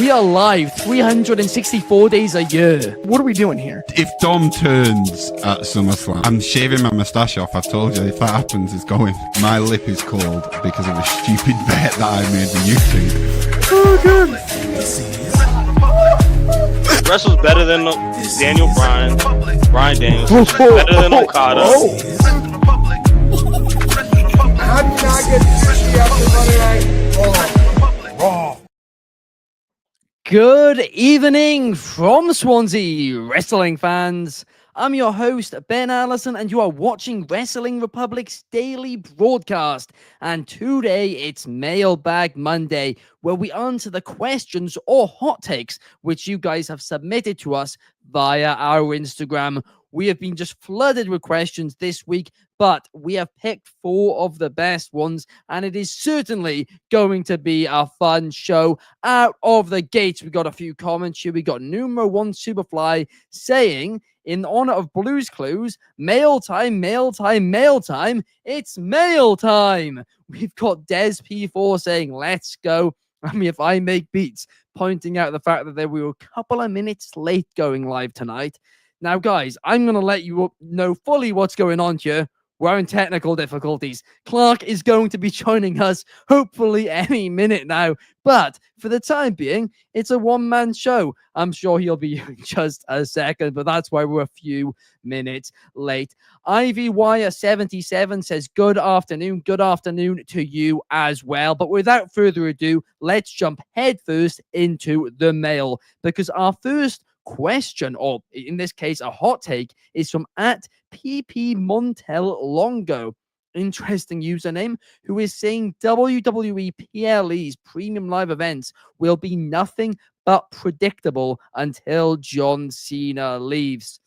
We are live 364 days a year. What are we doing here? If Dom turns at SummerSlam, I'm shaving my moustache off. I've told you, if that happens, it's going. My lip is cold because of a stupid bet that I made with YouTube. Oh, good. Wrestle's better than Daniel Bryan. Bryan Daniels. Better than Okada. How do you not get sushi after Monday Night Raw? Good evening from Swansea, wrestling fans. I'm your host, Ben Allison, and you are watching Wrestling Republic's daily broadcast. And today it's Mailbag Monday, where we answer the questions or hot takes which you guys have submitted to us via our Instagram. We have been just flooded with questions this week, but we have picked 4 of the best ones, and it is certainly going to be a fun show. Out of the gates, we got a few comments here. We got numero 1 Superfly saying, in honor of Blues Clues, mail time, mail time, mail time. It's mail time. We've got Des P4 saying, let's go. I mean, if I make beats, pointing out the fact that we were a couple of minutes late going live tonight. Now, guys, I'm going to let you know fully what's going on here. We're having technical difficulties. Clark is going to be joining us, hopefully any minute now. But for the time being, it's a one-man show. I'm sure he'll be here in just a second, but that's why we're a few minutes late. Ivy Wire 77 says, good afternoon to you as well. But without further ado, let's jump headfirst into the mail, because our first question, or in this case a hot take, is from at PP Montel Longo, interesting username, who is saying WWE PLE's premium live events will be nothing but predictable until John Cena leaves.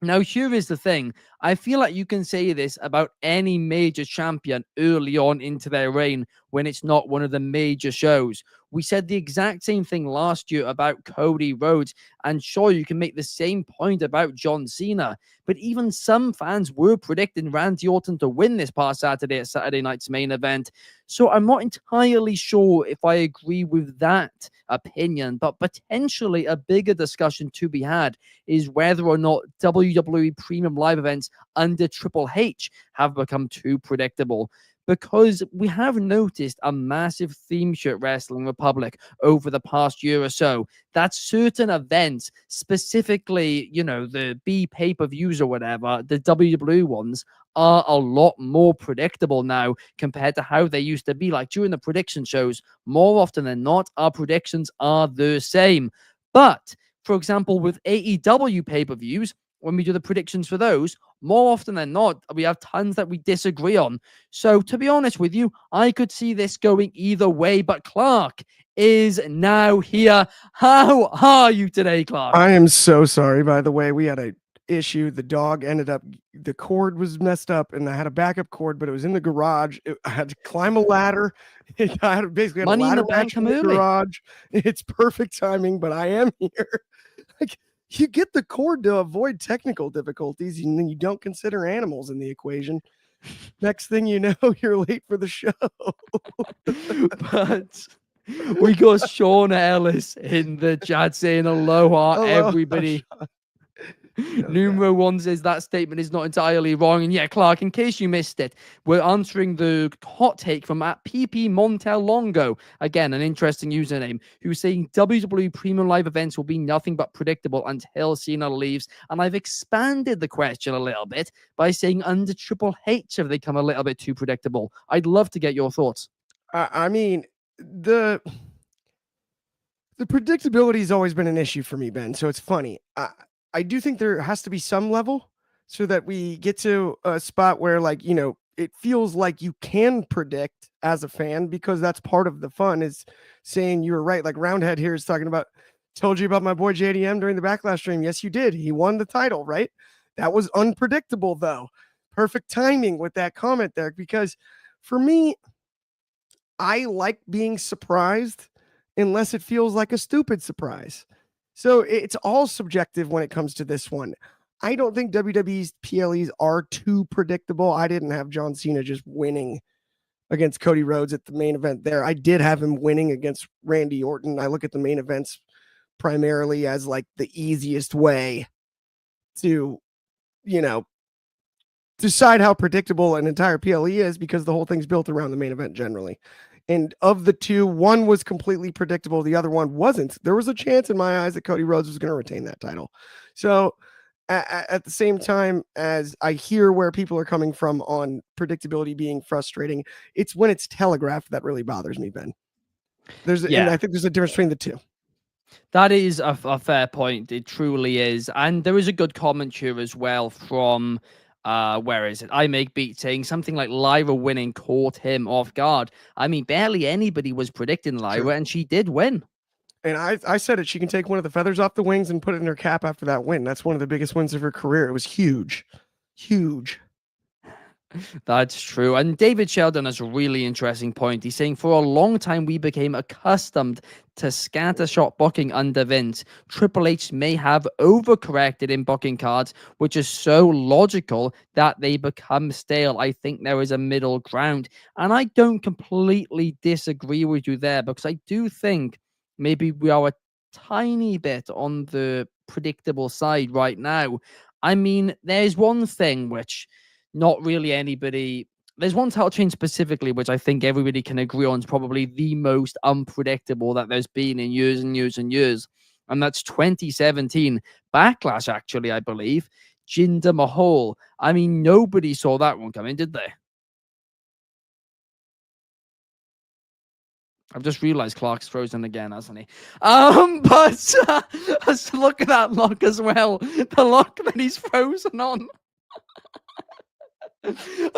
Now, here is the thing. I feel like you can say this about any major champion early on into their reign when it's not one of the major shows. We said the exact same thing last year about Cody Rhodes, and sure, you can make the same point about John Cena, but even some fans were predicting Randy Orton to win this past Saturday at Saturday night's main event. So I'm not entirely sure if I agree with that opinion, but potentially a bigger discussion to be had is whether or not WWE premium live events under Triple H have become too predictable. Because we have noticed a massive theme here at Wrestling Republic over the past year or so, that certain events, specifically, the B pay-per-views or whatever, the WWE ones, are a lot more predictable now compared to how they used to be. Like during the prediction shows, more often than not, our predictions are the same. But, for example, with AEW pay-per-views, when we do the predictions for those, more often than not, we have tons that we disagree on. So, to be honest with you, I could see this going either way, but Clark is now here. How are you today, Clark? I am so sorry, by the way. We had an issue. The dog ended up, the cord was messed up, and I had a backup cord, but it was in the garage. I had to climb a ladder. I had basically had Money a ladder in the bank in the early. garage. It's perfect timing, but I am here. You get the cord to avoid technical difficulties, and then you don't consider animals in the equation. Next thing you know, you're late for the show. But we got Sean Ellis in the chat saying aloha, everybody. Numero 1 says that statement is not entirely wrong. And yeah, Clark, in case you missed it, we're answering the hot take from at PP Montel Longo. Again, an interesting username, who's saying WWE premium live events will be nothing but predictable until Cena leaves. And I've expanded the question a little bit by saying under Triple H have they become a little bit too predictable. I'd love to get your thoughts. I mean, the predictability has always been an issue for me, Ben. So it's funny. I do think there has to be some level so that we get to a spot where, it feels like you can predict as a fan, because that's part of the fun, is saying you were right. Like Roundhead here is talking about, told you about my boy JDM during the Backlash stream. Yes, you did. He won the title, right? That was unpredictable, though. Perfect timing with that comment there, because for me, I like being surprised unless it feels like a stupid surprise. So it's all subjective when it comes to this one. I don't think WWE's PLEs are too predictable. I didn't have John Cena just winning against Cody Rhodes at the main event there. I did have him winning against Randy Orton. I look at the main events primarily as like the easiest way to, decide how predictable an entire PLE is, because the whole thing's built around the main event generally. And of the two, one was completely predictable, the other one wasn't. There was a chance in my eyes that Cody Rhodes was going to retain that title. So at the same time as I hear where people are coming from on predictability being frustrating, it's when it's telegraphed that really bothers me, Ben. And I think there's a difference between the two. That is a fair point. It truly is. And there is a good comment here as well from, where is it? I Make Beat saying something like Lyra winning caught him off guard. I mean, barely anybody was predicting Lyra, and she did win. And I said it. She can take one of the feathers off the wings and put it in her cap after that win. That's one of the biggest wins of her career. It was huge. Huge. That's true. And David Sheldon has a really interesting point. He's saying, for a long time, we became accustomed to scattershot booking under Vince. Triple H may have overcorrected in booking cards, which is so logical that they become stale. I think there is a middle ground. And I don't completely disagree with you there, because I do think maybe we are a tiny bit on the predictable side right now. I mean, there's one thing which not really anybody. There's one title change specifically, which I think everybody can agree on is probably the most unpredictable that there's been in years and years and years. And that's 2017 Backlash, actually, I believe. Jinder Mahal. I mean, nobody saw that one coming, did they? I've just realized Clark's frozen again, hasn't he? But look at that lock as well. The lock that he's frozen on.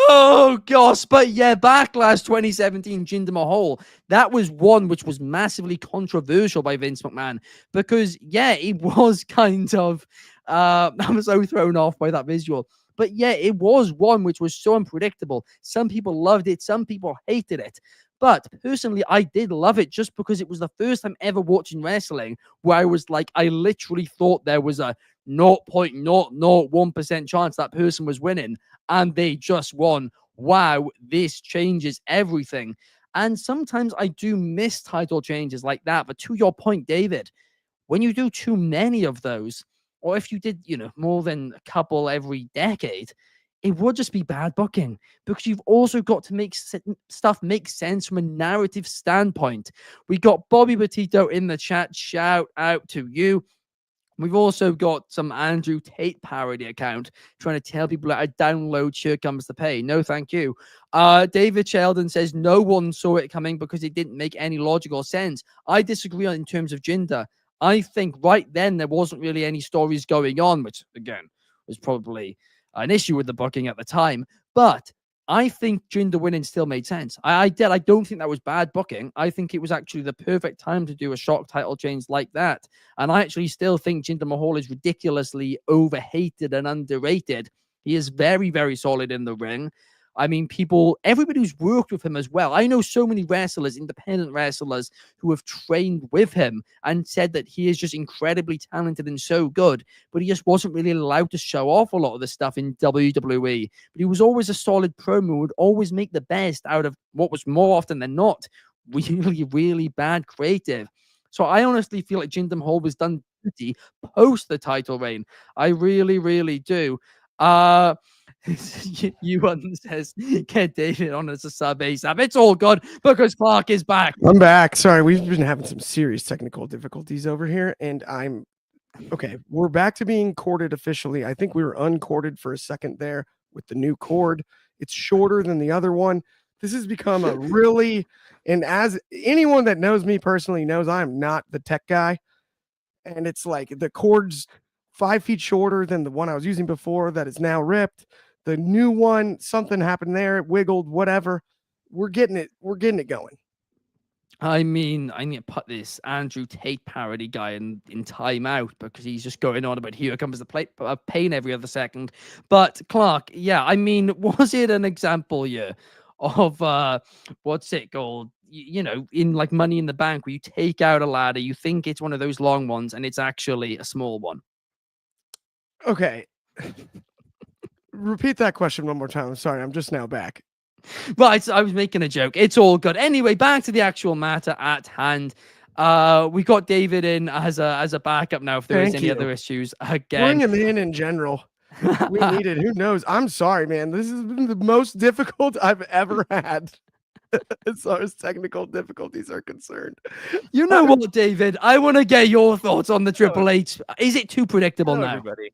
Oh gosh, but yeah, Backlash 2017 Jinder Mahal, that was one which was massively controversial by Vince McMahon, because yeah, it was kind of I'm so thrown off by that visual. But yeah, it was one which was so unpredictable. Some people loved it, some people hated it. But personally, I did love it, just because it was the first time ever watching wrestling where I was like, I literally thought there was a 0.001% chance that person was winning, and they just won. Wow, this changes everything. And sometimes I do miss title changes like that. But to your point, David, when you do too many of those, or if you did, more than a couple every decade, it would just be bad booking, because you've also got to make stuff make sense from a narrative standpoint. We got Bobby Petito in the chat. Shout out to you. We've also got some Andrew Tate parody account trying to tell people that I download Here Comes the Pay. No, thank you. David Sheldon says no one saw it coming because it didn't make any logical sense. I disagree in terms of Jinder. I think right then there wasn't really any stories going on, which again was probably an issue with the booking at the time. But I think Jinder winning still made sense. I don't think that was bad booking. I think it was actually the perfect time to do a shock title change like that. And I actually still think Jinder Mahal is ridiculously overhated and underrated. He is very, very solid in the ring. I mean, everybody who's worked with him as well. I know so many wrestlers, independent wrestlers, who have trained with him and said that he is just incredibly talented and so good, but he just wasn't really allowed to show off a lot of the stuff in WWE. But he was always a solid promo, would always make the best out of what was more often than not really, really bad creative. So I honestly feel like Jinder Mahal was done dirty post the title reign. I really, really do. Ewan says, get David on as a sub ASAP. It's all good because Clark is back. I'm back. Sorry, we've been having some serious technical difficulties over here, and I'm okay. We're back to being corded officially. I think we were uncorded for a second there with the new cord. It's shorter than the other one. This has become a really, and as anyone that knows me personally knows, I'm not the tech guy, and it's like the cord's 5 feet shorter than the one I was using before that is now ripped. The new one, something happened there, it wiggled, whatever. We're getting it going. I mean, I need to put this Andrew Tate parody guy in timeout, because he's just going on about Here Comes the Pain every other second. But Clark, yeah, I mean, was it an example here of what's it called? In like Money in the Bank, where you take out a ladder, you think it's one of those long ones, and it's actually a small one. Okay. Repeat that question one more time. I'm sorry, I'm just now back. Right, I was making a joke. It's all good. Anyway, back to the actual matter at hand. We got David in as a backup now if there is Thank any you. other issues Bring again. him in general. We need it. Who knows? I'm sorry, man. This has been the most difficult I've ever had as far as technical difficulties are concerned. You know what, David? I want to get your thoughts on the Triple H. Is it too predictable Hello, now? everybody.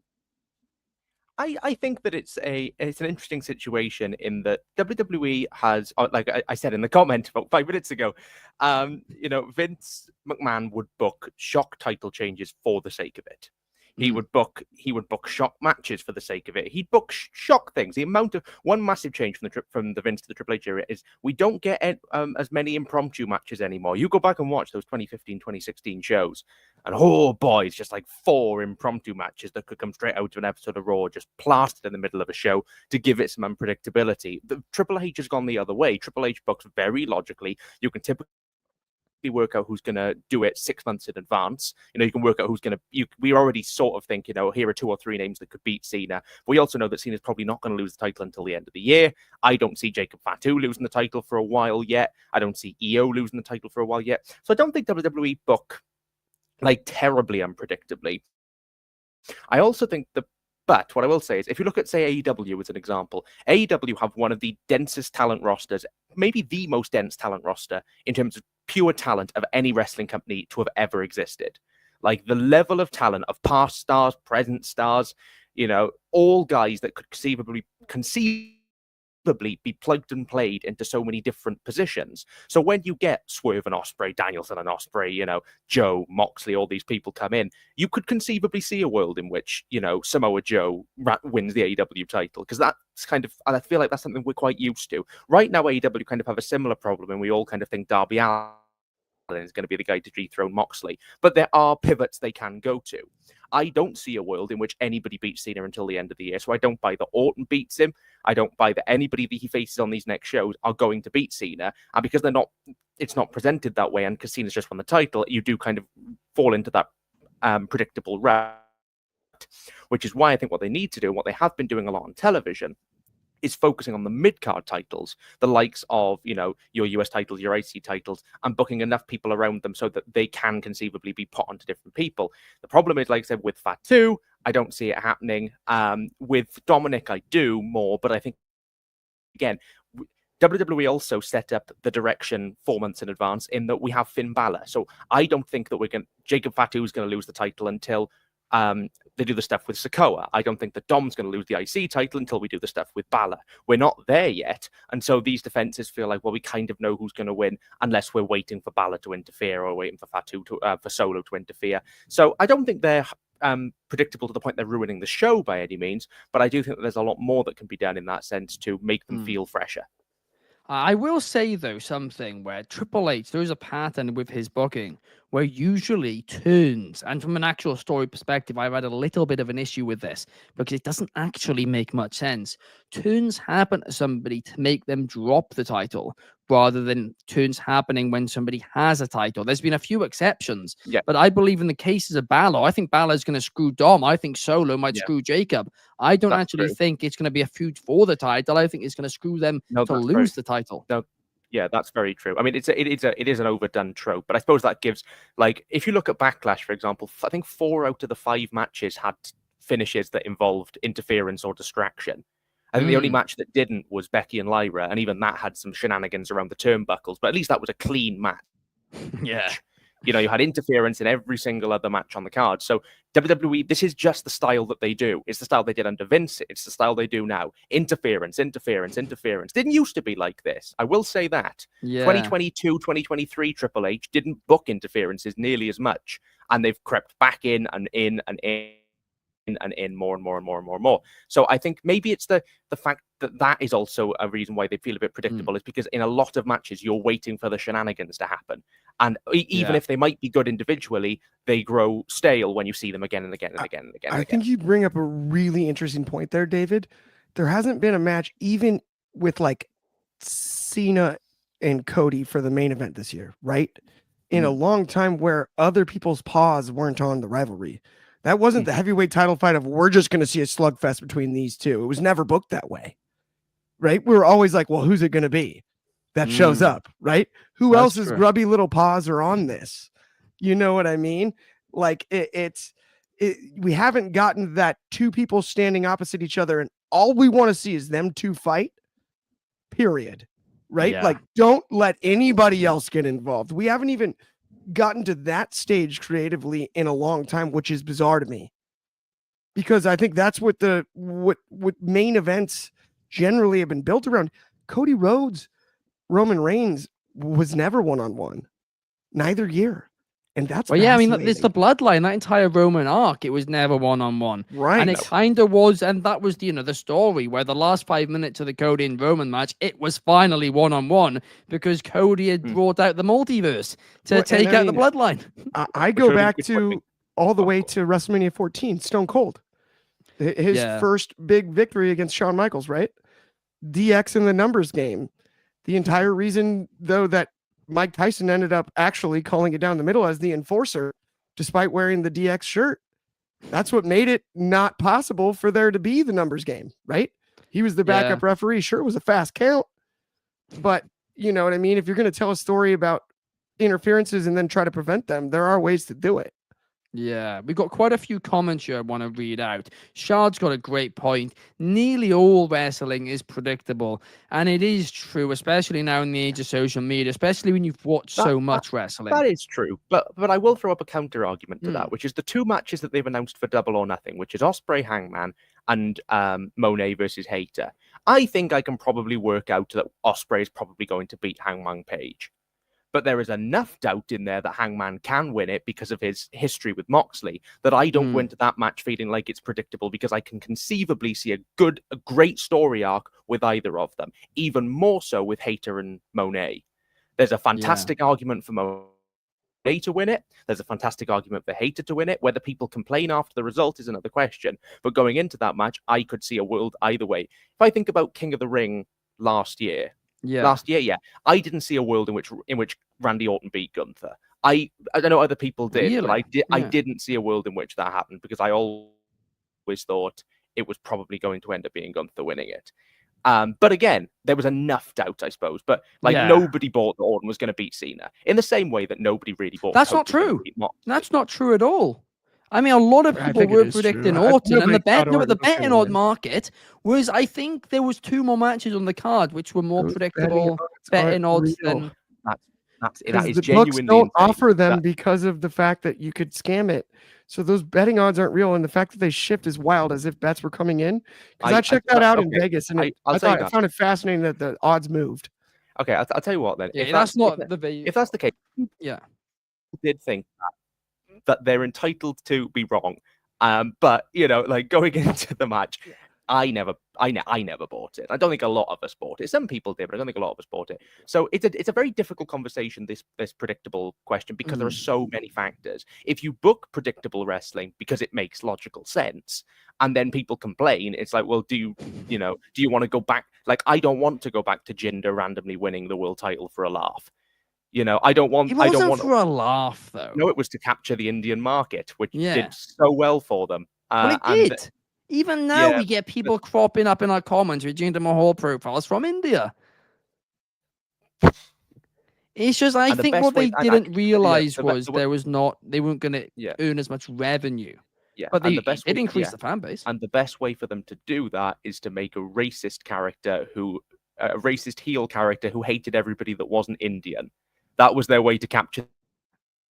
I think that it's an interesting situation in that WWE has, like I said in the comment about 5 minutes ago, Vince McMahon would book shock title changes for the sake of it. He would book shock matches for the sake of it. He'd book shock things. The amount of one massive change from the Vince to the Triple H era is we don't get as many impromptu matches anymore. You go back and watch those 2015, 2016 shows, and oh boy, it's just like 4 impromptu matches that could come straight out of an episode of Raw, just plastered in the middle of a show to give it some unpredictability. The Triple H has gone the other way. Triple H books very logically. You can typically work out who's going to do it 6 months in advance. You can work out who's going to. We already sort of think, here are 2 or 3 names that could beat Cena. But we also know that Cena's probably not going to lose the title until the end of the year. I don't see Jacob Fatu losing the title for a while yet. I don't see EO losing the title for a while yet. So I don't think WWE book like terribly unpredictably. I also think but what I will say is, if you look at, say, AEW as an example, AEW have one of the densest talent rosters, maybe the most dense talent roster in terms of pure talent of any wrestling company to have ever existed. Like the level of talent of past stars, present stars, all guys that could conceivably be plugged and played into so many different positions. So when you get Swerve and Ospreay, Danielson and Ospreay, Joe, Moxley, all these people come in, you could conceivably see a world in which, Samoa Joe wins the AEW title, because that's kind of, I feel like that's something we're quite used to. Right now, AEW kind of have a similar problem, and we all kind of think Darby Allin is going to be the guy to dethrone Moxley, but there are pivots they can go to. I don't see a world in which anybody beats Cena until the end of the year, so I don't buy that Orton beats him. I don't buy that anybody that he faces on these next shows are going to beat Cena, and because it's not presented that way, and because Cena's just won the title, you do kind of fall into that predictable rut, which is why I think what they need to do, and what they have been doing a lot on television, is focusing on the mid-card titles, the likes of, your US titles, your IC titles, and booking enough people around them so that they can conceivably be put onto different people. The problem is, like I said, with Fatu, I don't see it happening. With Dominic, I do more, but I think, again, WWE also set up the direction 4 months in advance in that we have Finn Balor. So I don't think that Jacob Fatu is going to lose the title until they do the stuff with Sikoa. I don't think that Dom's going to lose the IC title until we do the stuff with Balor. We're not there yet, and so these defenses feel like, well, we kind of know who's going to win unless we're waiting for Balor to interfere or waiting for Fatu for Solo to interfere. So I don't think they're predictable to the point they're ruining the show by any means, but I do think that there's a lot more that can be done in that sense to make them feel fresher. I will say, though, something where Triple H, there is a pattern with his booking where usually turns, and from an actual story perspective, I've had a little bit of an issue with this because it doesn't actually make much sense. Turns happen to somebody to make them drop the title rather than turns happening when somebody has a title. There's been a few exceptions, but I believe in the cases of Balor, I think Balor's going to screw Dom. I think Solo might screw Jacob. I don't actually think it's going to be a feud for the title. I think it's going to screw them to lose the title. No. Yeah, that's very true. I mean, it is an overdone trope, but I suppose that gives, like, if you look at Backlash, for example, I think 4 out of the 5 matches had finishes that involved interference or distraction. I think the only match that didn't was Becky and Lyra, and even that had some shenanigans around the turnbuckles, but at least that was a clean match. Yeah. You had interference in every single other match on the card. So WWE, this is just the style that they do. It's the style they did under Vince. It's the style they do now. Interference. Didn't used to be like this. I will say that. Yeah. 2022, 2023 Triple H didn't book interferences nearly as much. And they've crept back in and in and in and in more and more and more and more and more. So I think maybe it's the fact that is also a reason why they feel a bit predictable, is because in a lot of matches, you're waiting for the shenanigans to happen. And even if they might be good individually, they grow stale when you see them again and again and again and again. I think you bring up a really interesting point there, David. There hasn't been a match, even with like Cena and Cody for the main event this year, right? In a long time where other people's paws weren't on the rivalry. That wasn't the heavyweight title fight of we're just going to see a slugfest between these two. It was never booked that way. right? We're always like, well, who's it going to be that shows up, right? Who That's else's true. grubby little paws are on this? You know what I mean? Like we haven't gotten that two people standing opposite each other and all we want to see is them two fight, period. Right? Yeah. Like, don't let anybody else get involved. We haven't even gotten to that stage creatively in a long time, which is bizarre to me. Because I think that's what what main events generally have been built around. Cody Rhodes, Roman Reigns was never one-on-one, neither year. And that's Well, yeah, I mean, it's fascinating. the bloodline, that entire Roman arc, it was never one-on-one. Right. And it kind of was, and that was, the story where the last 5 minutes of the Cody and Roman match, it was finally one-on-one because Cody had brought out the multiverse to Well, take out the bloodline. I go back to all the way to WrestleMania 14, Stone Cold. His first big victory against Shawn Michaels, right? DX in the numbers game. The entire reason, though, that Mike Tyson ended up actually calling it down the middle as the enforcer, despite wearing the DX shirt. That's what made it not possible for there to be the numbers game, right? He was the backup referee. Sure, it was a fast count, but you know what I mean? If you're going to tell a story about interferences and then try to prevent them, there are ways to do it. Yeah, we've got quite a few comments here I want to read out. Shard's got a great point. Nearly all wrestling is predictable, and it is true, especially now in the age of social media, especially when you've watched so much wrestling. That is true, but I will throw up a counter argument to that, which is the two matches that they've announced for Double or Nothing, which is Ospreay Hangman and Monet versus Hayter. I think I can probably work out that Ospreay is probably going to beat Hangman Page. But there is enough doubt in there that Hangman can win it because of his history with Moxley that I don't go into that match feeling like it's predictable because I can conceivably see a great story arc with either of them, even more so with Hayter and Monet. There's a fantastic argument for Monet to win it. There's a fantastic argument for Hayter to win it. Whether people complain after the result is another question. But going into that match, I could see a world either way. If I think about King of the Ring last year, I didn't see a world in which Randy Orton beat Gunther. I don't know other people did, but I didn't see a world in which that happened because I always thought it was probably going to end up being Gunther winning it. But again, there was enough doubt, I suppose. But nobody bought that Orton was going to beat Cena in the same way that nobody really bought. That's not true. That's not true at all. I mean, a lot of people were predicting Orton, and the betting odd market was, I think there was 2 more matches on the card, which were more predictable betting odds than... That is the books don't offer them because of the fact that you could scam it. So those betting odds aren't real, and the fact that they shift as wild as if bets were coming in. Because I checked that out in Vegas, and I found it fascinating that the odds moved. Okay, I'll tell you what then. Yeah, if that's the case, I did think that they're entitled to be wrong. But going into the match, I never bought it. I don't think a lot of us bought it. Some people did, but I don't think a lot of us bought it. So it's a very difficult conversation, this predictable question, because there are so many factors. If you book predictable wrestling because it makes logical sense, and then people complain, it's like, well, do you want to go back? Like, I don't want to go back to Jinder randomly winning the world title for a laugh. I don't want. It wasn't for a laugh, though. No, it was to capture the Indian market, which did so well for them. Well, it did. Even now, we get people cropping up in our comments with Jinder Mahal profiles from India. It's just, I think what they didn't realize was they weren't going to earn as much revenue. Yeah, but they did increase the fan base. And the best way for them to do that is to make a racist heel character who hated everybody that wasn't Indian. That was their way to capture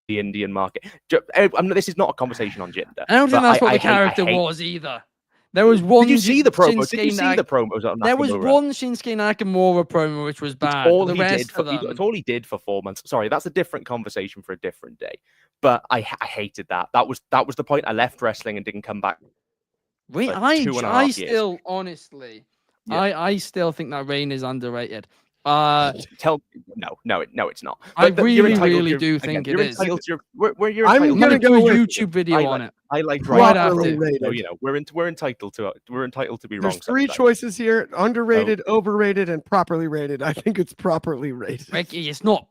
the Indian market. This is not a conversation on Jinder. I don't think that's what the character was either. There was one. Did you see the promo? Did you see the promos on Nakamura? There was one Shinsuke Nakamura promo which was bad. It's all he did for 4 months. Sorry, that's a different conversation for a different day. But I hated that. That was the point. I left wrestling and didn't come back. Wait, I still honestly, I still think that Reign is underrated. No, it's not. I really do think it is. I'm going to do a YouTube video on it. I like right after. We're entitled to it. We're entitled to be wrong. There's 3 choices here: underrated, overrated, and properly rated. I think it's properly rated. It's not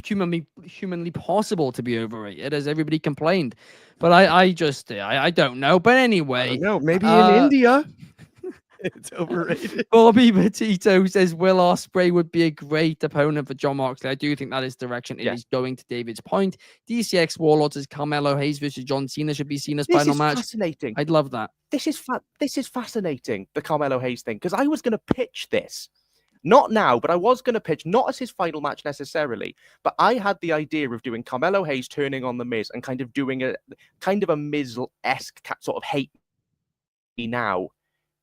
humanly possible to be overrated, as everybody complained. But I don't know. But anyway, no, maybe in India. It's overrated. Bobby Petito says Will Ospreay would be a great opponent for John Moxley. I do think that is the direction it is going, to David's point. DCX Warlord says Carmelo Hayes versus John Cena should be Cena's This final is match. fascinating. I'd love that. This is fascinating, the Carmelo Hayes thing, because I was going to pitch this. Not now, but I was going to pitch, not as his final match necessarily, but I had the idea of doing Carmelo Hayes turning on The Miz and kind of doing a Miz-esque sort of hate me now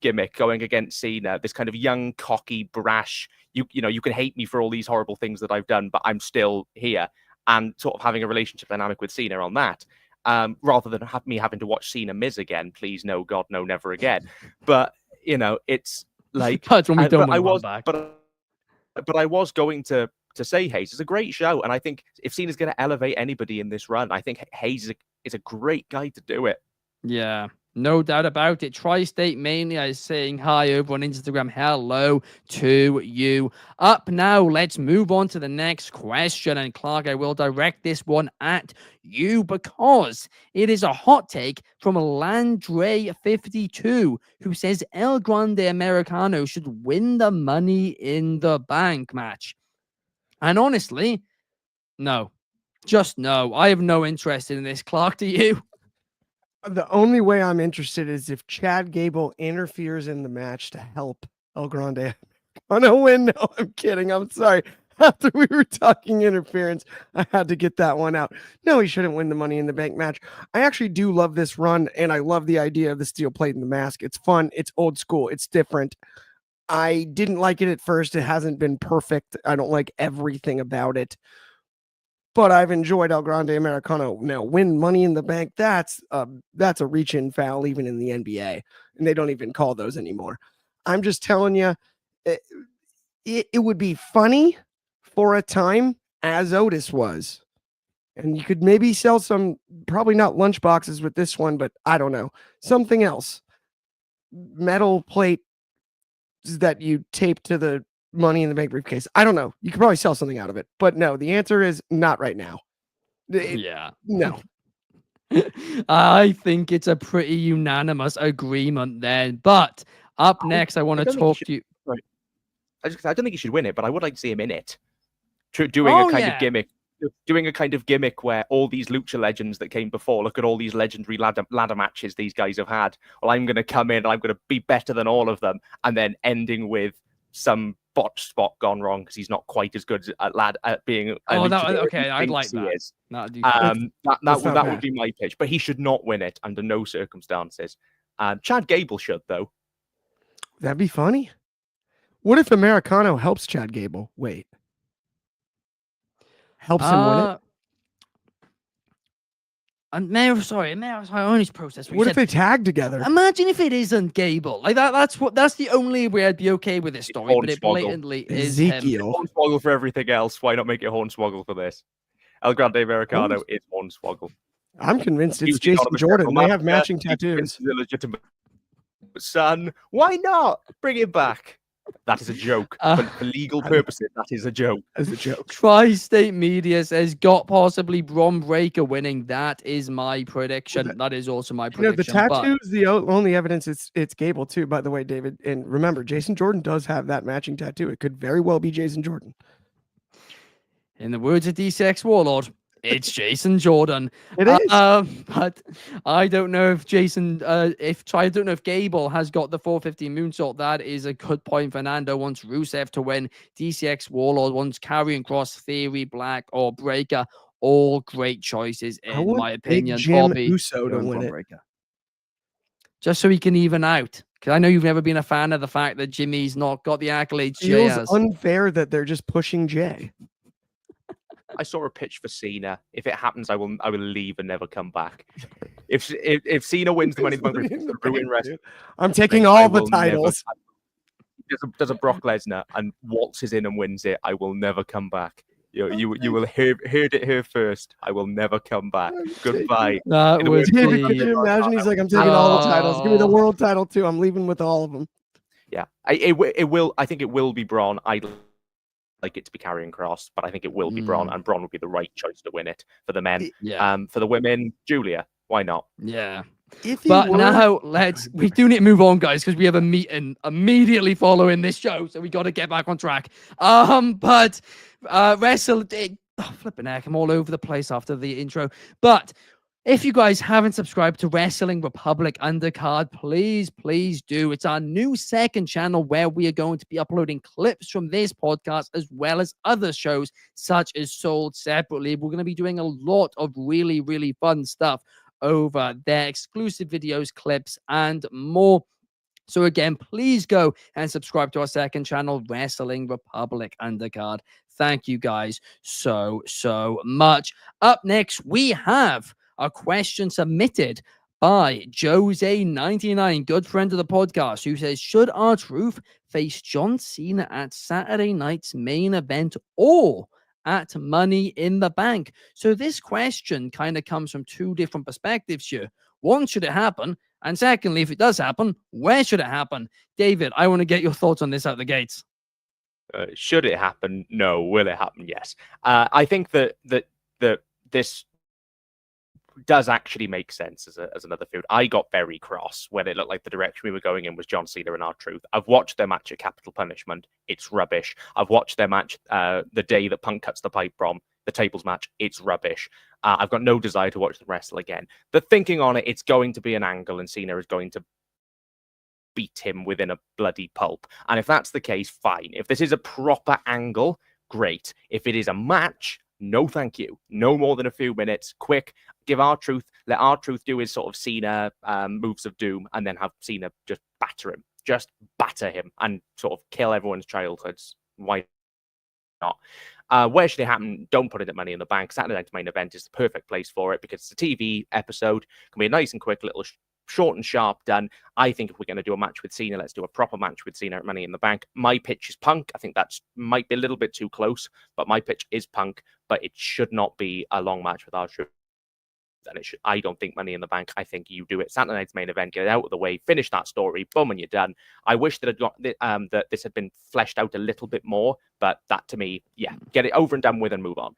gimmick going against Cena, this kind of young, cocky, brash, you can hate me for all these horrible things that I've done, but I'm still here, and sort of having a relationship dynamic with Cena on that, rather than me having to watch Cena Miz again. Please, no, God, no, never again. But, it's like... That's when we don't want I was, back. But I was going to say Hayes is a great show, and I think if Cena's going to elevate anybody in this run, I think Hayes is a great guy to do it. Yeah, no doubt about it. Tri-State Mania is saying hi over on Instagram. Hello to you. Up now, let's move on to the next question. And Clark, I will direct this one at you because it is a hot take from Landre52, who says El Grande Americano should win the Money in the Bank match. And honestly, no. Just no. I have no interest in this. Clark, do you? The only way I'm interested is if Chad Gable interferes in the match to help El Grande win. No, I'm kidding. I'm sorry. After we were talking interference, I had to get that one out. No, he shouldn't win the Money in the Bank match. I actually do love this run, and I love the idea of the steel plate and the mask. It's fun. It's old school. It's different. I didn't like it at first. It hasn't been perfect. I don't like everything about it. But I've enjoyed El Grande Americano. Now, win Money in the Bank, that's a reach-in foul even in the NBA, and they don't even call those anymore. I'm just telling you, it would be funny for a time, as Otis was. And you could maybe sell some, probably not lunch boxes with this one, but I don't know, something else. Metal plate that you tape to the Money in the Bank briefcase. I don't know. You could probably sell something out of it, but no, the answer is not right now. Yeah. No. I think it's a pretty unanimous agreement then. But up next, I want to talk to you. Right. I don't think he should win it, but I would like to see him in it. Doing a kind of gimmick. Doing a kind of gimmick where all these lucha legends that came before, look at all these legendary ladder matches these guys have had. Well, I'm going to come in, I'm going to be better than all of them, and then ending with some botched spot gone wrong because he's not quite as good at being. Okay, I'd like that. That would be my pitch, but he should not win it under no circumstances. Chad Gable should, though. That'd be funny. What if Americano helps Chad Gable? Wait. Helps him win it? Honest process. What if they tag together? Imagine if it isn't Gable. Like that. That's the only way I'd be okay with this story. But it blatantly is Ezekiel. Hornswoggle for everything else. Why not make it Hornswoggle for this? El Grande Americano is Hornswoggle. I'm convinced it's Jason Jordan. They have matching tattoos. Son, why not bring it back? That is a joke. For legal purposes, that is a joke. As a joke. Tri-State Media says got possibly Bron Breakker winning. That is my prediction. That is also my prediction. The tattoo is the only evidence it's Gable too, by the way, David. And remember, Jason Jordan does have that matching tattoo. It could very well be Jason Jordan. In the words of DCX Warlord, it's Jason Jordan. It is. But I don't know if I don't know if Gable has got the 450 moonsault. That is a good point. Fernando wants Rusev to win. DCX Warlord wants Karrion Kross, Theory, Black, or Breaker. All great choices in my opinion. Bobby Uso to win it. Breaker. Just so he can even out. Because I know you've never been a fan of the fact that Jimmy's not got the accolades Jay has. Feels unfair that they're just pushing Jay. I saw a pitch for Cena. If it happens, I will leave and never come back. If Cena wins the Money in the Bank, ruin wrestling. I'm taking all the titles. Does a Brock Lesnar and waltzes in and wins it, I will never come back. You will heard it here first. I will never come back. Goodbye. That would be... Could you imagine? He's like, I'm taking all the titles. Give me the world title too. I'm leaving with all of them. Yeah, it will. I think it will be Braun. I'd like it to be Karrion Kross, but I think it will be Braun, and Braun would be the right choice to win it for the men. Yeah. For the women, Julia. Why not? Yeah. If he But were, now we do need to move on, guys, because we have a meeting immediately following this show, so we got to get back on track. But flipping heck, I'm all over the place after the intro. But if you guys haven't subscribed to Wrestling Republic Undercard, please do. It's our new second channel where we are going to be uploading clips from this podcast as well as other shows such as Sold Separately. We're going to be doing a lot of really, really fun stuff over there, exclusive videos, clips, and more. So again, please go and subscribe to our second channel, Wrestling Republic Undercard. Thank you guys so much. Up next, we have a question submitted by Jose99, good friend of the podcast, who says, should R-Truth face John Cena at Saturday night's main event or at Money in the Bank? So this question kind of comes from two different perspectives here. One, should it happen? And secondly, if it does happen, where should it happen? David, I want to get your thoughts on this out the gates. Should it happen? No. Will it happen? Yes. I think that this does actually make sense as another feud. I got very cross when it looked like the direction we were going in was John Cena and R-Truth. I've watched their match at Capital Punishment. It's rubbish. I've watched their match the day that Punk cuts the pipe bomb, the tables match. It's rubbish. I've got no desire to watch them wrestle again. The thinking on it, it's going to be an angle and Cena is going to beat him within a bloody pulp. And if that's the case, fine. If this is a proper angle, great. If it is a match, no thank you. No more than a few minutes. Quick. Give let R-Truth do his sort of Cena moves of doom and then have Cena just batter him. Just batter him and sort of kill everyone's childhoods. Why not? Where should it happen? Don't put it at Money in the Bank. Saturday night's main event is the perfect place for it because it's a TV episode. It can be a nice and quick little short and sharp done. I think if we're going to do a match with Cena, let's do a proper match with Cena at Money in the Bank. My pitch is Punk. I think that might be a little bit too close, but my pitch is Punk. But it should not be a long match with R-Truth. And I don't think Money in the Bank. I think you do it Saturday night's main event, get it out of the way, finish that story, boom, and you're done. I wish that that this had been fleshed out a little bit more, but that to me, yeah, get it over and done with and move on.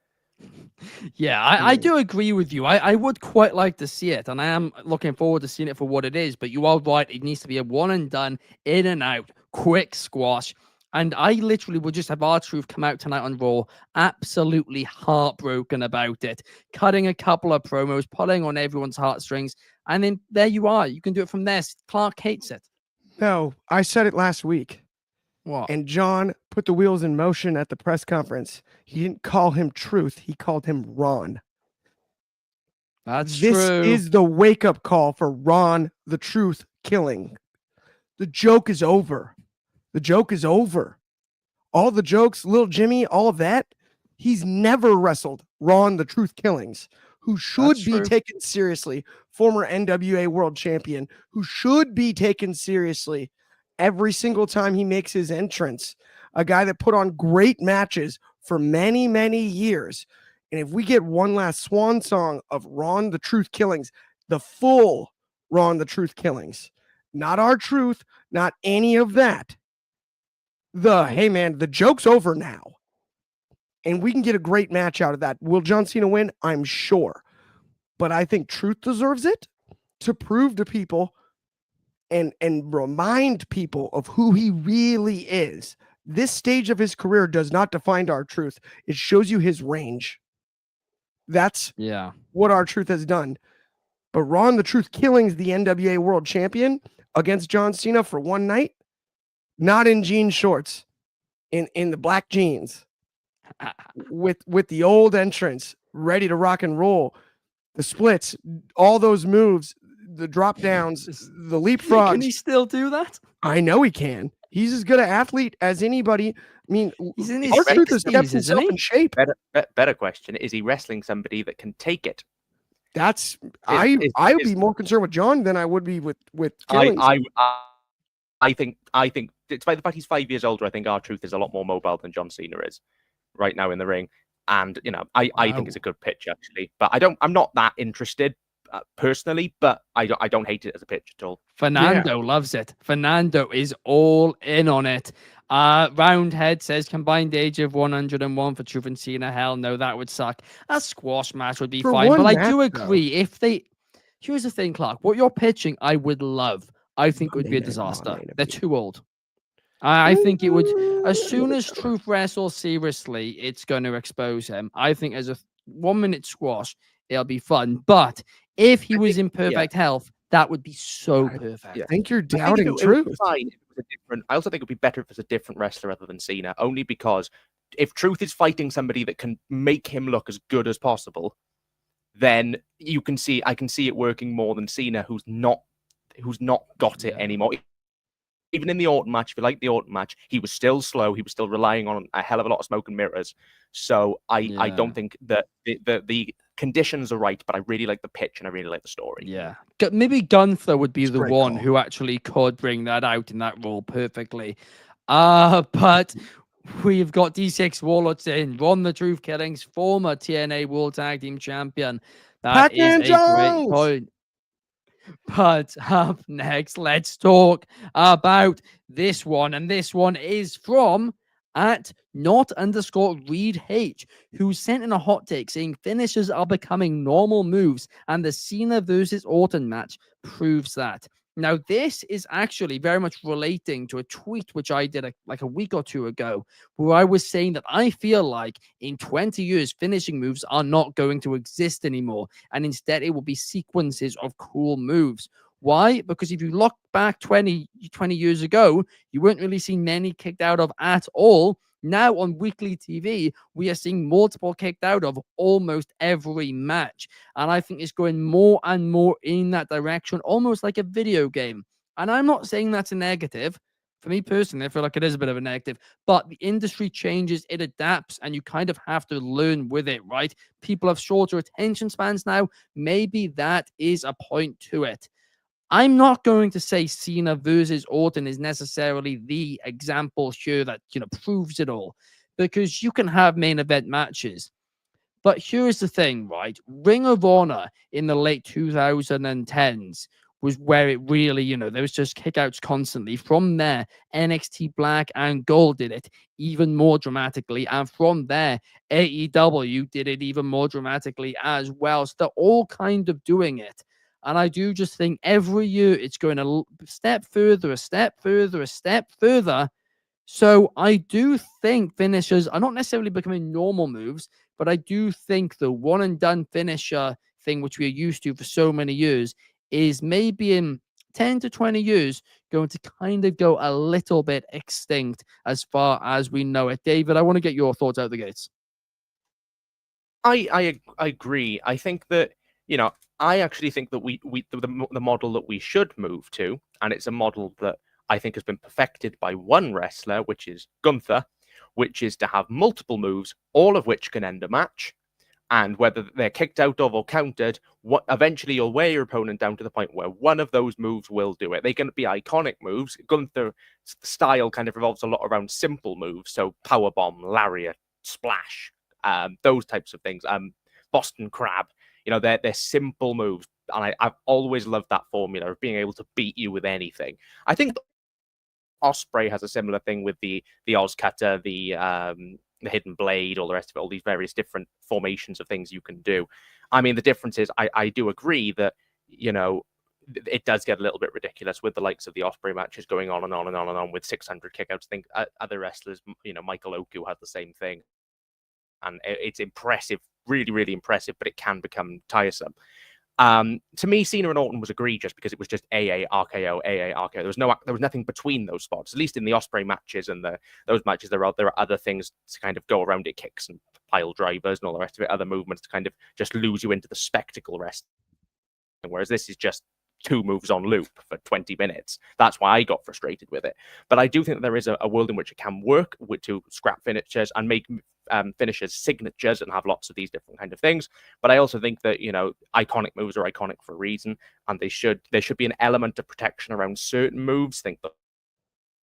Yeah, I do agree with you. I would quite like to see it, and I am looking forward to seeing it for what it is. But you are right; it needs to be a one and done, in and out, quick squash. And I literally would just have R-Truth come out tonight on Raw, absolutely heartbroken about it, cutting a couple of promos, pulling on everyone's heartstrings, and then there you are. You can do it from there. Clark hates it. No, I said it last week. What? And John put the wheels in motion at the press conference. He didn't call him Truth. He called him Ron. That's this true. This is the wake-up call for Ron, the Truth killing. The joke is over. The joke is over. All the jokes, Little Jimmy, all of that. He's never wrestled Ron, the Truth Killings, who should be taken seriously. Former NWA World Champion, who should be taken seriously every single time he makes his entrance. A guy that put on great matches for many, many years. And if we get one last swan song of Ron, the Truth Killings, the full Ron, the Truth Killings, not R-Truth, not any of that. Hey man, the joke's over now. And we can get a great match out of that. Will John Cena win? I'm sure. But I think Truth deserves it to prove to people and remind people of who he really is. This stage of his career does not define R-Truth. It shows you his range. That's what R-Truth has done. But Ron, the Truth Killings, the NWA World Champion against John Cena for one night, not in jean shorts, in the black jeans, with the old entrance, ready to rock and roll, the splits, all those moves, the drop downs, the leapfrogs. Can he still do that? I know he can. He's as good an athlete as anybody. I mean, he's in his R-Truth has 60s, kept isn't himself he? in shape. Better question: is he wrestling somebody that can take it? That's I would be more concerned with John than I would be with Killings. I think despite the fact he's 5 years older, I think R-Truth is a lot more mobile than John Cena is right now in the ring. And I think it's a good pitch actually, but I'm not that interested personally, but I don't hate it as a pitch at all. Fernando loves it. Fernando is all in on it. Roundhead says combined age of 101 for Truth and Cena. Hell no, that would suck. A squash match would be fine, but I do agree if they Here's the thing, Clark. What you're pitching, I would love. I think it would be a Monday night disaster. non-main They're event. too old. I think it would. As soon as Truth wrestles seriously, it's going to expose him. I think as a 1 minute squash, it'll be fun. But if he was in perfect health, that would be so perfect. Yeah. I think you're I think doubting it would Truth. be fine if it was a different. I also think it would be better if it was a different wrestler other than Cena, only because if Truth is fighting somebody that can make him look as good as possible, then I can see it working more than Cena, who's not got it anymore. Even in the Orton match, if you like the Orton match, he was still slow. He was still relying on a hell of a lot of smoke and mirrors. So I don't think that the conditions are right, but I really like the pitch and I really like the story. Yeah. Maybe Gunther would be It's a the great one call. who actually could bring that out in that role perfectly. But we've got D6 Warlords in. Ron the Truth Killings, former TNA World Tag Team Champion. That is Pac-Man a great Jones! point. But up next, let's talk about this one. And this one is from at not_Reed H, who sent in a hot take saying finishers are becoming normal moves, and the Cena versus Orton match proves that. Now, this is actually very much relating to a tweet which I did like a week or two ago, where I was saying that I feel like in 20 years, finishing moves are not going to exist anymore, and instead it will be sequences of cool moves. Why? Because if you look back 20 years ago, you weren't really seeing many kicked out of at all. Now on weekly TV, we are seeing multiple kicked out of almost every match. And I think it's going more and more in that direction, almost like a video game. And I'm not saying that's a negative. For me personally, I feel like it is a bit of a negative, but the industry changes, it adapts, and you kind of have to learn with it, right? People have shorter attention spans now. Maybe that is a point to it. I'm not going to say Cena versus Orton is necessarily the example here that, proves it all, because you can have main event matches. But here's the thing, right? Ring of Honor in the late 2010s was where it really, there was just kickouts constantly. From there, NXT Black and Gold did it even more dramatically. And from there, AEW did it even more dramatically as well. So they're all kind of doing it. And I do just think every year it's going a step further, a step further, a step further. So I do think finishers are not necessarily becoming normal moves, but I do think the one and done finisher thing, which we are used to for so many years, is maybe in 10 to 20 years going to kind of go a little bit extinct as far as we know it. David, I want to get your thoughts out the gates. I agree. I think that, I actually think that the model that we should move to, and it's a model that I think has been perfected by one wrestler, which is Gunther, which is to have multiple moves, all of which can end a match. And whether they're kicked out of or countered, eventually you'll wear your opponent down to the point where one of those moves will do it. They can be iconic moves. Gunther's style kind of revolves a lot around simple moves. So powerbomb, lariat, splash, those types of things. Boston Crab. They're simple moves. And I've always loved that formula of being able to beat you with anything. I think Ospreay has a similar thing with the Oz Cutter, the Hidden Blade, all the rest of it, all these various different formations of things you can do. I mean, the difference is I do agree that, it does get a little bit ridiculous with the likes of the Ospreay matches going on and on and on and on with 600 kickouts. I think other wrestlers, Michael Oku had the same thing. And it's impressive, really, really impressive, but it can become tiresome. To me, Cena and Orton was egregious because it was just AA, RKO, AA, RKO. There was nothing between those spots. At least in the Ospreay matches and those matches, there are other things to kind of go around it, kicks and pile drivers and all the rest of it, other movements to kind of just lose you into the spectacle rest. Whereas this is just 2 moves on loop for 20 minutes. That's why I got frustrated with it. But I do think that there is a world in which it can work to scrap finishers and make finishers signatures and have lots of these different kind of things. But I also think that, iconic moves are iconic for a reason, and there should be an element of protection around certain moves. Think the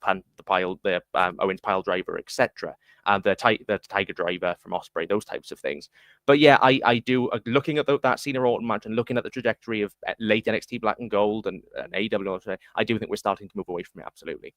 Owens pile driver, etc. The Tiger driver from Ospreay, those types of things. But yeah, I do, looking at that Cena Orton match and looking at the trajectory of late NXT Black and Gold and AEW, I do think we're starting to move away from it, absolutely.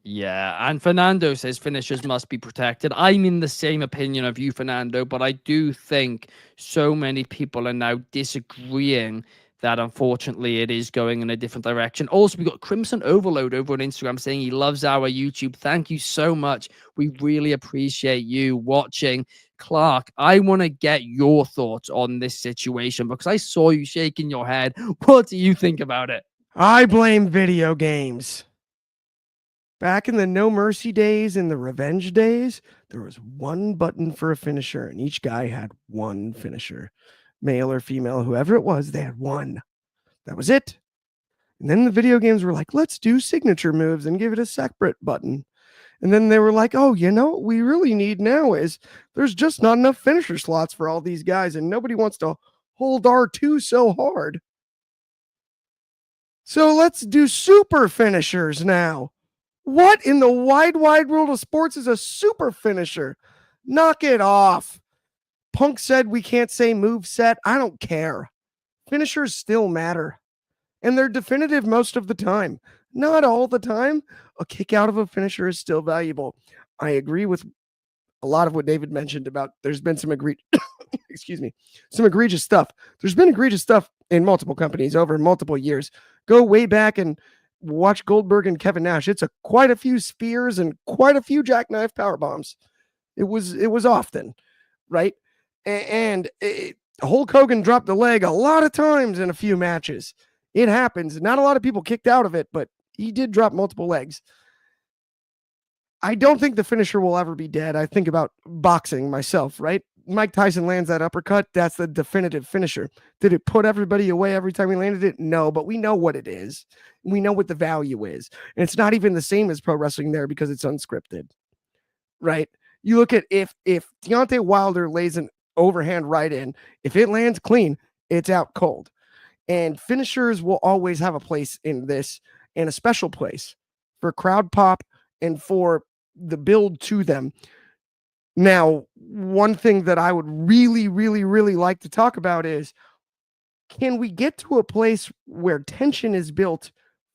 Yeah, and Fernando says finishers must be protected. I'm in the same opinion of you, Fernando, but I do think so many people are now disagreeing that unfortunately it is going in a different direction. Also, we got Crimson Overload over on Instagram saying he loves our YouTube. Thank you so much. We really appreciate you watching. Clark, I want to get your thoughts on this situation because I saw you shaking your head. What do you think about it? I blame video games. Back in the No Mercy days and the Revenge days, there was one button for a finisher, and each guy had one finisher. Male or female, whoever it was, they had one. That was it. And then the video games were like, let's do signature moves and give it a separate button. And then they were like, oh, you know what we really need now is there's just not enough finisher slots for all these guys, and nobody wants to hold R2 so hard. So let's do super finishers now. What in the wide world of sports is a super finisher? Knock it off. Punk said we can't say move set. I don't care. Finishers still matter. And they're definitive most of the time. Not all the time. A kick out of a finisher is still valuable. I agree with a lot of what David mentioned about there's been some some egregious stuff. There's been egregious stuff in multiple companies over multiple years. Go way back and watch Goldberg and Kevin Nash. It's quite a few spears and quite a few jackknife power bombs. It was often, right? And Hulk Hogan dropped the leg a lot of times in a few matches. It happens. Not a lot of people kicked out of it, but he did drop multiple legs. I don't think the finisher will ever be dead. I think about boxing myself, right? Mike Tyson lands that uppercut. That's the definitive finisher. Did it put everybody away every time he landed it? No, but we know what it is. We know what the value is. And it's not even the same as pro wrestling there because it's unscripted, right? You look at if Deontay Wilder lays an overhand right in, if it lands clean, it's out cold. And finishers will always have a place in this, and a special place for crowd pop and for the build to them. Now, one thing that I would really, really, really like to talk about is, can we get to a place where tension is built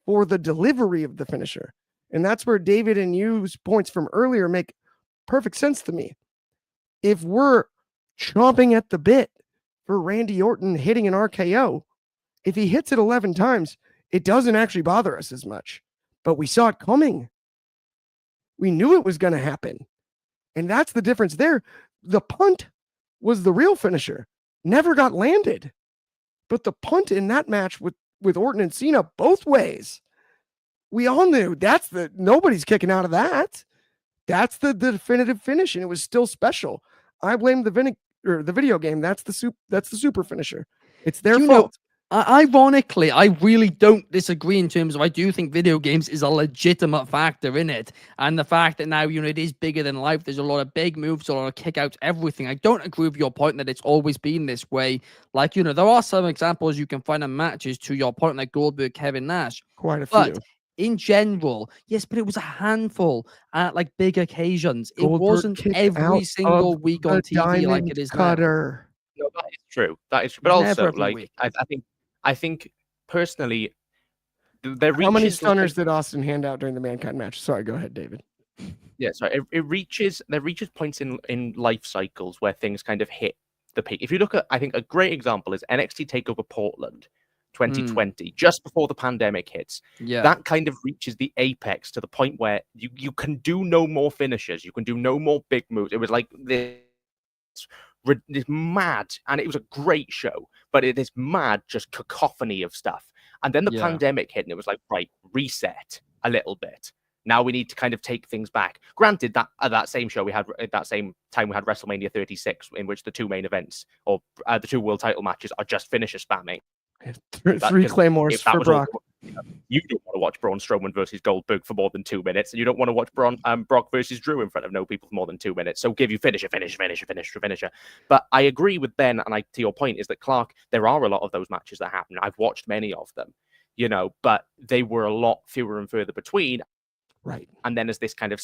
for the delivery of the finisher? And that's where David and you's points from earlier make perfect sense to me. If we're chomping at the bit for Randy Orton hitting an RKO, if he hits it 11 times, it doesn't actually bother us as much. But we saw it coming. We knew it was going to happen. And that's the difference there. The punt was the real finisher. Never got landed. But the punt in that match with Orton and Cena both ways, we all knew nobody's kicking out of that. That's the definitive finish, and it was still special. I blame the video game. That's the super finisher. It's their fault. Ironically, I really don't disagree in terms of I do think video games is a legitimate factor in it. And the fact that now, it is bigger than life. There's a lot of big moves, a lot of kickouts, everything. I don't agree with your point that it's always been this way. Like, there are some examples you can find in matches to your point, like Goldberg, Kevin Nash. Quite a few. But in general, yes, but it was a handful at like big occasions. Goldberg it wasn't every single week on TV like it is cutter. No, that is true. That is true. But Never also, every week. I think personally, there How many reaches stunners did Austin hand out during the Mankind match? Sorry, go ahead, David. Yeah, so there reaches points in life cycles where things kind of hit the peak. If you look at, I think a great example is NXT TakeOver Portland 2020, just before the pandemic hits. Yeah. That kind of reaches the apex to the point where you can do no more finishes. You can do no more big moves. It was like this mad, and it was a great show, but it is mad, just cacophony of stuff. And then the pandemic hit, and it was like, right, reset a little bit. Now we need to kind of take things back. Granted, that at that same show we had at that same time we had WrestleMania 36, in which the two main events or the two world title matches are just finisher spamming. Three claymores for Brock. You don't want to watch Braun Strowman versus Goldberg for more than 2 minutes, and you don't want to watch Brock versus Drew in front of no people for more than 2 minutes. So give you finisher. But I agree with Ben, and to your point is that Clark, there are a lot of those matches that happen. I've watched many of them, but they were a lot fewer and further between. Right. And then as this kind of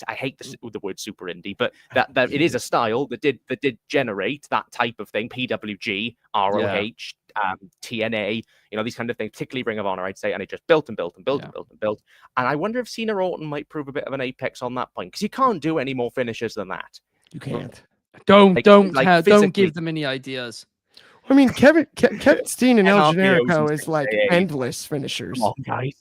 I hate the word super indie, but that it is a style that did generate that type of thing. PWG, ROH, TNA, these kind of things, particularly Ring of Honor, I'd say, and it just built and built and built and built and built. And I wonder if Cena Orton might prove a bit of an apex on that point, because you can't do any more finishers than that. You can't. Don't give them any ideas. I mean, Kevin Steen and El NRPOs Generico and is like 6AA. endless finishers. Come on, guys.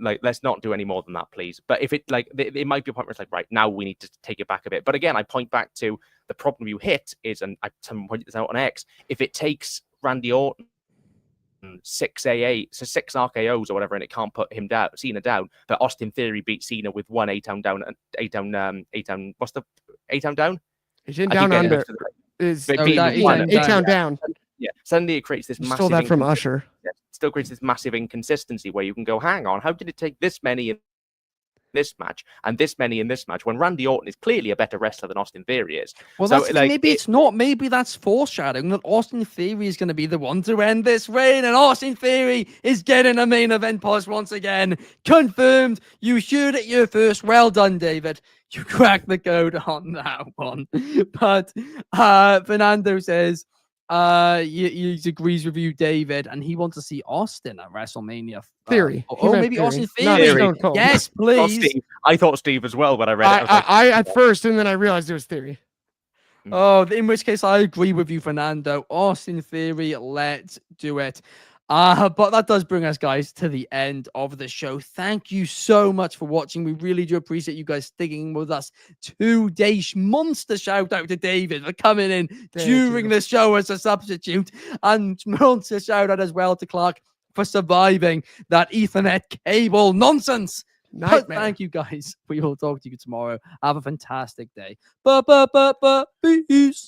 Like, let's not do any more than that, please. But if it, like, it might be a point where it's like, right, now we need to take it back a bit. But again, I point back to the problem you hit is, and I pointed this out on X, if it takes Randy Orton 6 RKOs or whatever, and it can't put him down, Cena down, but Austin Theory beat Cena with one 8-down down, what's the 8-down down? He's in down under. Is 8-down down. Yeah, suddenly it creates this massive. Stole that from Usher. Yeah, still creates this massive inconsistency where you can go, hang on, how did it take this many in this match and this many in this match when Randy Orton is clearly a better wrestler than Austin Theory is? Well, so, that's, like, maybe it's not. Maybe that's foreshadowing that Austin Theory is going to be the one to end this reign, and Austin Theory is getting a main event push once again. Confirmed. You shoot at your first. Well done, David. You cracked the code on that one. But Fernando says he agrees with you, David, and he wants to see Austin at WrestleMania. Theory. Maybe Theory. Austin Not Theory. Stone Cold. Yes, please. I thought Steve as well when I read it. I at first, and then I realized it was Theory. Oh, in which case I agree with you, Fernando. Austin Theory, let's do it. But that does bring us, guys, to the end of the show. Thank you so much for watching. We really do appreciate you guys sticking with us today. Monster shout out to David for coming in during the show as a substitute. And monster shout out as well to Clark for surviving that Ethernet cable nonsense. But thank you, guys. We will talk to you tomorrow. Have a fantastic day. Peace.